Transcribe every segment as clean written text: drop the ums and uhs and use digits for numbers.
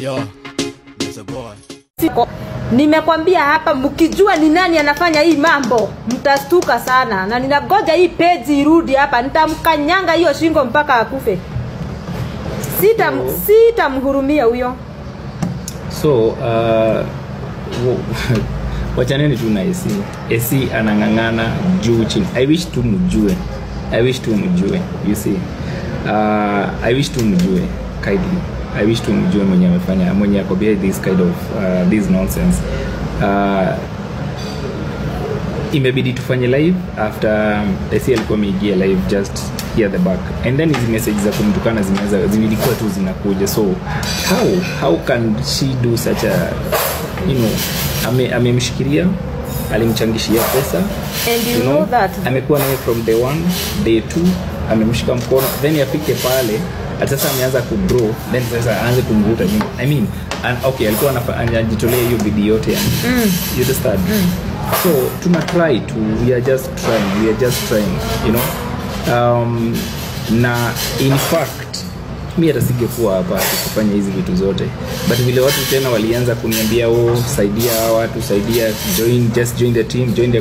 Yo, that's a boy. Nimekwambia hapa mkijua ni nani anafanya hii mambo mtastuka sana, na ninagoja hii page irudi hapa, nitamkanyanga hiyo shingo mpaka akufe. Sitamhurumia huyo. So wachaneni tu na AC anangangana juu chini. I wish tu mjue, you see. I wish tu mjue kindly. I wish to mjue mwenye amefanya, mwenye ako behind this kind of this nonsense. Imebidi tufanye live after AC alikuwa ameingia live just here the back, and then his message za kumtukana zilikuwa tu zinakuja. So how can she do such a, you know, amemshikilia, alimchangishia pesa, and you know that amekuwa naye from day 1 day 2, amemshika mkono, then afike pale sasa ameanza kubro, then sasa aanze kumvuta nyuma. I mean, and okay, alikuwa anajitolea hiyo bidii yote yani. You understand? So try to, we are just trying, you know. Na in fact mimi hata singekuwa hapa kufanya hizi vitu zote, but vile watu tena walianza kuniambia saidia watu, join the team, join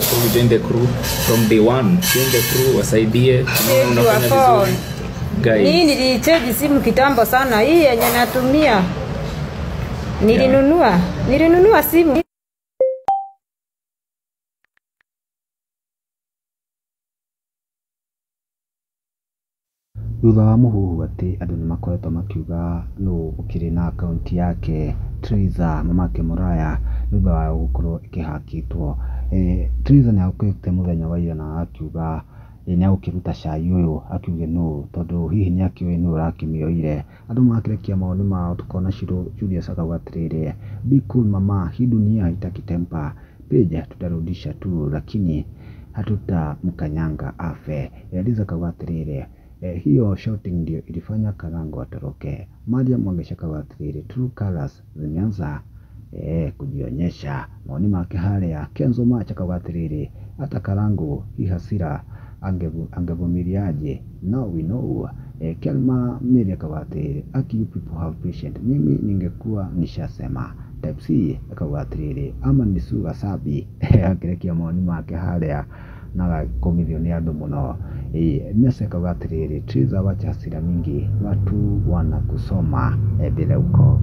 the crew from day 1, join the crew, wasaidie, unafanya vizuri. Hii nilichaji simu kitambo sana, hii yenye natumia nilinunua simu. Thutha wa mũhuhu atĩ andũ nĩ makoretwo makiuga nũ ũkĩrĩ na akaunti yake Triza mamake Mũraya thutha wa gũkorwo ĩkĩhakĩtwo. Triza nĩ agũkĩte mũthenya wa ira na akiuga nĩ agũkĩruta cai ũyũ, akiuge nũ tondũ hihi nĩ akĩoĩ nũ ũrakĩmĩoire. Andũ makĩrekia maoni mao, tukona Julius akauga atĩrĩrĩ, be cool mama, hii dunia haitaki temper, peja tutarudisha tu lakini hatutamkanyanga afe. Eliza akauga atĩrĩrĩ, hiyo shouting ndio ilifanya Karango atoroke. Mariam akauga atĩrĩrĩ, true colors zimeanza kujionyesha. Maoni make harĩa. Kenzo Macha akauga atĩrĩrĩ, hata Karango hii hasira angevumiliaje? Now we know. Kelma Mary akauga atĩrĩrĩ, you people have patient, mimi ningekuwa nishasema. Type C akauga atĩrĩrĩ, ama ni Suga Sabi. Akirekia maoni make harĩa na komithio ni andũ mũno. Mesa akauga atĩrĩrĩ, Triza wacha hasira mingi, watu wana kusoma bila uko.